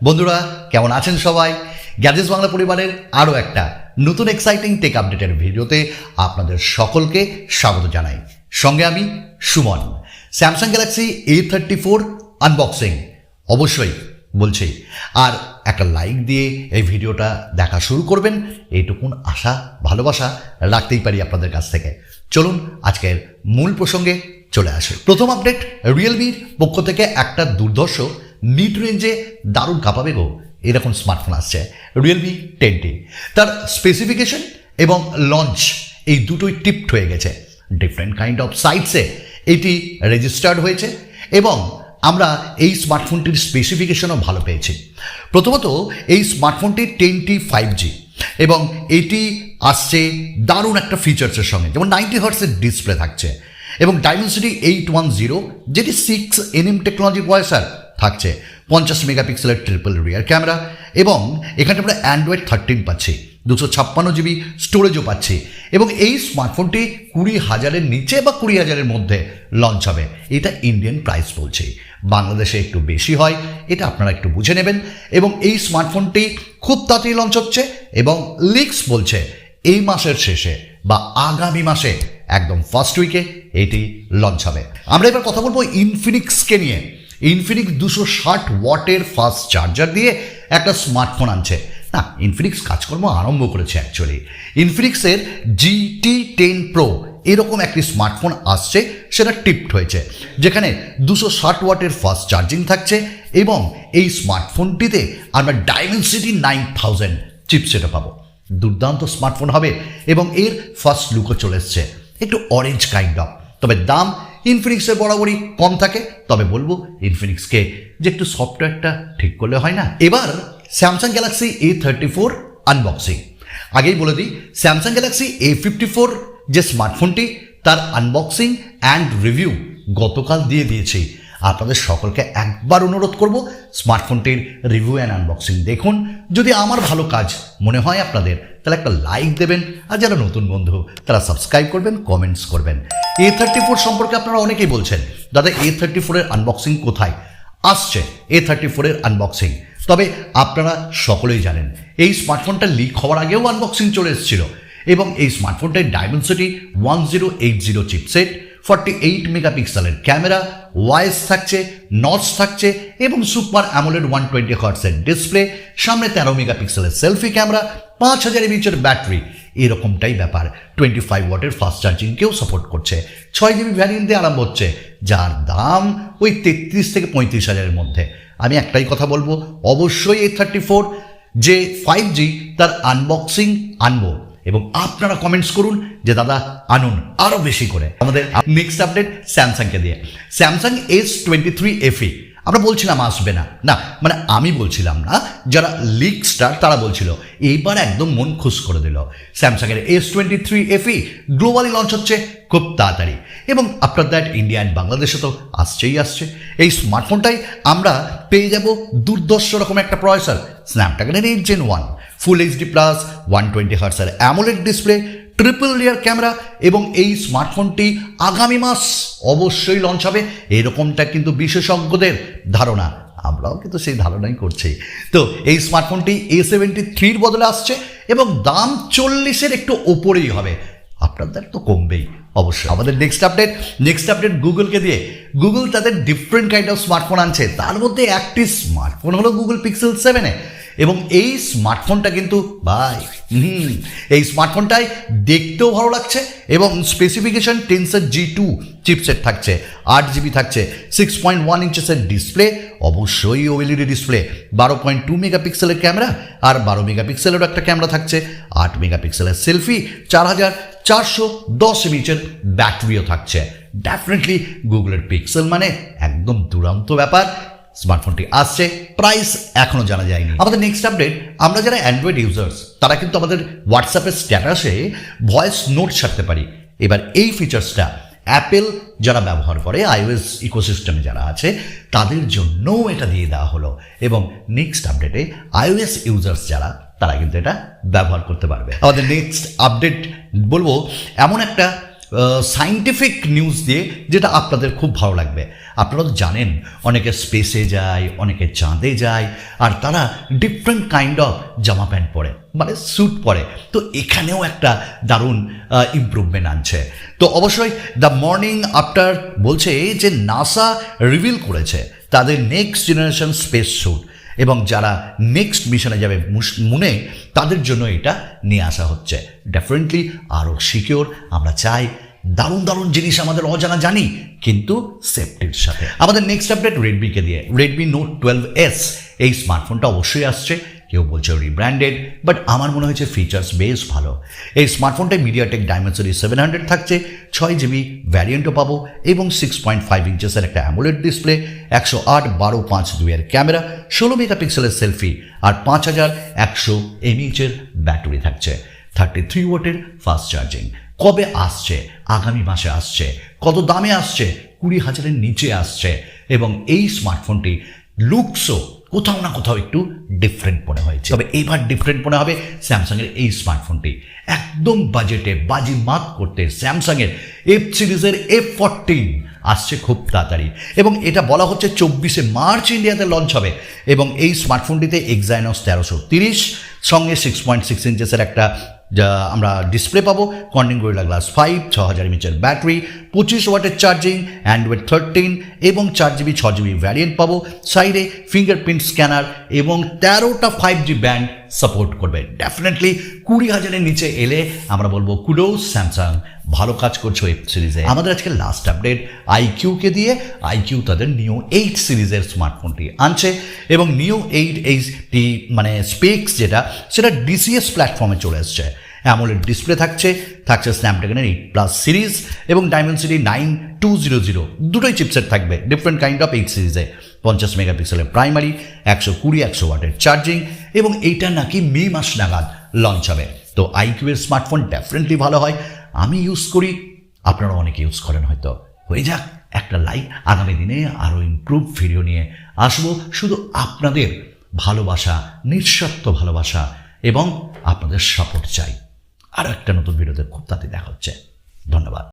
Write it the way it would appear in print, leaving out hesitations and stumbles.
বন্ধুরা কেমন আছেন সবাই? গ্যাজেটস বাংলা পরিবারের আরও একটা নতুন এক্সাইটিং টেক আপডেটের ভিডিওতে আপনাদের সকলকে স্বাগত জানাই। সঙ্গে আমি Suman. Samsung Galaxy A34 unboxing অবশ্যই বলছি, আর একটা লাইক দিয়ে এই ভিডিওটা দেখা শুরু করবেন, এইটুকুন আশা ভালোবাসা রাখতেই পারি আপনাদের কাছ থেকে। চলুন আজকের মূল প্রসঙ্গে চলে আসে। প্রথম আপডেট, রিয়েলমির পক্ষ থেকে একটা দুর্ধর্ষ মিড রেঞ্জে দারুণ কাঁপাবে গো এরকম স্মার্টফোন আসছে, রিয়েলমি 10T। তার স্পেসিফিকেশন এবং লঞ্চ এই দুটোই টিপড হয়ে গেছে। ডিফারেন্ট কাইন্ড অফ সাইটসে এটি রেজিস্টার্ড হয়েছে এবং আমরা এই স্মার্টফোনটির স্পেসিফিকেশনও ভালো পেয়েছি। প্রথমত এই স্মার্টফোনটি 10T 5G এবং এটি আসছে দারুণ একটা ফিচার্সের সঙ্গে, যেমন 90 হার্টসের ডিসপ্লে থাকছে এবং ডাইমেনসিটি 810, যেটি 6nm টেকনোলজি প্রসেসর থাকছে, 50 মেগাপিক্সেলের ট্রিপল রিয়ার ক্যামেরা এবং এখানে আমরা অ্যান্ড্রয়েড 13 পাচ্ছি, 256 GB স্টোরেজও পাচ্ছি এবং এই স্মার্টফোনটি 20,000-এর নিচে বা 20,000-এর মধ্যে লঞ্চ হবে। এটা ইন্ডিয়ান প্রাইস বলছি, বাংলাদেশে একটু বেশি হয়, এটা আপনারা একটু বুঝে নেবেন। এবং এই স্মার্টফোনটি খুব তাড়াতাড়ি লঞ্চ হচ্ছে এবং লিক্স বলছে এই মাসের শেষে বা আগামী মাসে একদম ফার্স্ট উইকে এটি লঞ্চ হবে। আমরা এবার কথা বলবো ইনফিনিক্সকে নিয়ে। ইনফিনিক্স 260 ওয়াটের ফাস্ট চার্জার দিয়ে একটা স্মার্টফোন আনছে। না, ইনফিনিক্স কাজকর্ম আরম্ভ করেছে অ্যাকচুয়ালি। ইনফিনিক্সের GT10 Pro এরকম একটি স্মার্টফোন আসছে, সেটা টিপড হয়েছে, যেখানে 260 ওয়াটের ফাস্ট চার্জিং থাকছে এবং এই স্মার্টফোনটিতে আমরা ডাইমেনসিটি 9000 চিপসেটও পাবো। দুর্দান্ত স্মার্টফোন হবে এবং এর ফার্স্ট লুকও চলে এসছে, একটু অরেঞ্জ কাইন্ড অফ। তবে দাম ইনফিনিক্সের বরাবরই কম থাকে, তবে বলবো ইনফিনিক্সকে যে একটু সফটওয়্যারটা ঠিক করলে হয় না। এবার স্যামসাং গ্যালাক্সি A34 আনবক্সিং। আগেই বলে দিই, স্যামসাং গ্যালাক্সি A54 যে স্মার্টফোনটি, তার আনবক্সিং অ্যান্ড রিভিউ গতকাল দিয়ে দিয়েছি। আপনাদের সকলকে একবার অনুরোধ করব, স্মার্টফোনটির রিভিউ অ্যান্ড আনবক্সিং দেখুন। যদি আমার ভালো কাজ মনে হয় আপনাদের, তাহলে একটা লাইক দেবেন, আর যারা নতুন বন্ধু তারা সাবস্ক্রাইব করবেন, কমেন্টস করবেন। A34 সম্পর্কে আপনারা অনেকেই বলছেন, দাদা A34 এর আনবক্সিং কোথায়? আসছে A34 এর আনবক্সিং। তবে আপনারা সকলেই জানেন এই স্মার্টফোনটা লিক হওয়ার আগেও আনবক্সিং চলে এসেছিল এবং এই স্মার্টফোনটার ডাইমেনসিটি 1080 চিপসেট, 48 মেগাপিক্সেলের ক্যামেরা, ওয়াইস থাকছে, নটস থাকছে এবং সুপার অ্যামোলেড 120 হার্টসের ডিসপ্লে, সামনে 13 মেগাপিক্সেলের সেলফি ক্যামেরা, 5000 mAh ব্যাটারি, এরকমটাই ব্যাপার। 25 ওয়াটের ফাস্ট চার্জিংকেও সাপোর্ট করছে। 6GB ভ্যারিয়েন্ট দিয়ে আরম্ভ হচ্ছে, যার দাম ওই 33 থেকে 35,000-এর মধ্যে। আমি একটাই কথা বলবো, অবশ্যই A34 যে 5G তার আনবক্সিং আনবো এবং আপনারা কমেন্টস করুন যে দাদা আনুন আরও বেশি করে। আমাদের নেক্সট আপডেট স্যামসাংকে দিয়ে। স্যামসাং S23 FE আমরা বলছিলাম আসবে না, না মানে আমি বলছিলাম না, যারা লিক স্টার তারা বলছিল, এইবার একদম মন খুশ করে দিল। স্যামসাংয়ের S23 FE গ্লোবালি লঞ্চ হচ্ছে খুব তাড়াতাড়ি এবং আফটার দ্যাট ইন্ডিয়া অ্যান্ড বাংলাদেশে তো আসছেই আসছে। এই স্মার্টফোনটাই আমরা পেয়ে যাব দুর্ধর্ষ রকম একটা প্রসেসর, স্ন্যাপড্রাগনের 8 Gen 1, ফুল HD প্লাস 120 হার্টসের AMOLED display, triple rear camera এবং এই স্মার্টফোনটি আগামী মাস অবশ্যই লঞ্চ হবে, এরকমটা কিন্তু বিশেষজ্ঞদের ধারণা। আমরাও কিন্তু সেই ধারণাই করছি। তো এই স্মার্টফোনটি A73-র বদলে আসছে এবং দাম 40-এর একটু ওপরেই হবে, আপনাদের তো কমবেই অবশ্যই। আমাদের নেক্সট আপডেট গুগলকে দিয়ে। গুগল তাদের ডিফারেন্ট কাইন্ড অফ স্মার্টফোন আনছে, তার মধ্যে একটি স্মার্টফোন হলো গুগল পিক্সেল 7 এবং এই স্মার্টফোনটা কিন্তু ভাই এই স্মার্টফোনটাই দেখতেও ভালো লাগছে এবং স্পেসিফিকেশন টেন্সর G2 চিপসেট থাকছে, 8GB থাকছে, 6.1 ইঞ্চেসের ডিসপ্লে, অবশ্যই OLED ডিসপ্লে, 12.2 মেগাপিক্সেলের ক্যামেরা আর 12 মেগাপিক্সেলেরও একটা ক্যামেরা থাকছে, 8 মেগাপিক্সেলের সেলফি, 4410 mAh ব্যাটারিও থাকছে। ডেফিনেটলি গুগলের পিক্সেল মানে একদম দুরন্ত ব্যাপার। স্মার্টফোনটি আসছে, প্রাইস এখনো জানা যায়নি। আমাদের নেক্সট আপডেট, আমরা যারা অ্যান্ড্রয়েড ইউজার্স তারা কিন্তু আমাদের হোয়াটসঅ্যাপের স্ট্যাটাসে ভয়েস নোট ছাড়তে পারি। এবার এই ফিচার্সটা অ্যাপেল যারা ব্যবহার করে, iOS ইকোসিস্টেমে যারা আছে তাদের জন্যও এটা দিয়ে দেওয়া হলো এবং নেক্সট আপডেটে iOS ইউজার্স যারা তারা কিন্তু এটা ব্যবহার করতে পারবে। আমাদের নেক্সট আপডেট বলবো এমন একটা সায়েন্টিফিক নিউজ দিয়ে, যেটা আপনাদের খুব ভালো লাগবে। আপনারা তো জানেন অনেকে স্পেসে যায়, অনেকে চাঁদে যায়, আর তারা ডিফারেন্ট কাইন্ড অফ জামা প্যান্ট পরে, মানে স্যুট পরে। তো এখানেও একটা দারুণ ইমপ্রুভমেন্ট আনছে। তো অবশ্যই দ্য মর্নিং আফটার বলছে যে নাসা রিভিল করেছে তাদের নেক্সট জেনারেশন স্পেস স্যুট, এবং যারা নেক্সট মিশনে যাবে মুনে, তাদের জন্য এটা নিয়ে আসা হচ্ছে। ডেফিনেটলি আরও সিকিওর। আমরা চাই দারুণ দারুণ জিনিস আমাদের অজানা জানি, কিন্তু সেফটির সাথে। আমাদের নেক্সট আপডেট রেডমিকে দিয়ে। রেডমি নোট 12S এই স্মার্টফোনটা অবশ্যই আসছে। কেউ বলছে রিব্র্যান্ডেড, বাট আমার মনে হয়েছে ফিচার্স বেশ ভালো। এই স্মার্টফোনটায় মিডিয়াটেক ডাইমেনসিটি 700 থাকছে, 6GB ভ্যারিয়েন্টও পাবো, এবং 6.5 ইঞ্চেসের একটা অ্যামোলেড ডিসপ্লে, 108/12.5 ক্যামেরা, 16 মেগাপিক্সেলের সেলফি, আর 5100 mAh ব্যাটারি থাকছে। 33 ওয়াটের ফাস্ট চার্জিং। কবে আসছে? আগামী মাসে আসছে। কত দামে আসছে? 20,000-এর নিচে আসছে। এবং এই স্মার্টফোনটি লুকসও কোথাও না কোথাও একটু ডিফারেন্ট মনে হয়েছে। তবে এবার ডিফারেন্ট মনে হবে স্যামসাংয়ের এই স্মার্টফোনটি। একদম বাজেটে বাজিমাত করতে স্যামসাংয়ের F সিরিজের F14 আসছে খুব তাড়াতাড়ি, এবং এটা বলা হচ্ছে 24শে মার্চ ইন্ডিয়াতে লঞ্চ হবে। এবং এই স্মার্টফোনটিতে Exynos 1330 সঙ্গে 6.6 ইঞ্চেসের একটা আমরা ডিসপ্লে পাবো, Corning gorilla glass 5, 6000 mAh battery, 25 ওয়াটের চার্জিং, অ্যান্ড্রয়েড 13 এবং 4GB 6GB ভ্যারিয়েন্ট পাবো। সাইডে ফিঙ্গারপ্রিন্ট স্ক্যানার এবং 13টা 5G ব্যান্ড সাপোর্ট করবে। ডেফিনেটলি 20,000-এর নিচে এলে আমরা বলবো কুডোস স্যামসাং, ভালো কাজ করছো এই সিরিজে। আমাদের আজকে লাস্ট আপডেট আইকিউকে দিয়ে। আইকিউ তাদের নিও 8 সিরিজের স্মার্টফোনটি আনছে, এবং নিও 8 এইচটি মানে স্পেক্স যেটা, সেটা ডিসিএস প্ল্যাটফর্মে চলে এসছে। অ্যামোলেড ডিসপ্লে থাকছে স্ন্যাপড্রাগনের 8+ সিরিজ এবং ডাইমেনসিটি 9200, দুটোই চিপসেট থাকবে ডিফারেন্ট কাইন্ড অফ 8 সিরিজে। 50 মেগাপিক্সেলের প্রাইমারি, 120-100 ওয়াটের চার্জিং, এবং এইটা নাকি মে মাস নাগাদ লঞ্চ হবে। তো আইকিউ এর স্মার্টফোন ডেফিনেটলি ভালো হয়, আমি ইউজ করি, আপনারা অনেকে ইউজ করেন হয়তো। হয়ে যাক একটা লাইক। আগামী দিনে আরও ইমপ্রুভ ভিডিও নিয়ে আসবো। শুধু আপনাদের ভালোবাসা, নিঃস্বার্থ ভালোবাসা এবং আপনাদের সাপোর্ট চাই। আরও একটা নতুন ভিডিওতে খুব তাড়াতাড়ি দেখা হচ্ছে। ধন্যবাদ।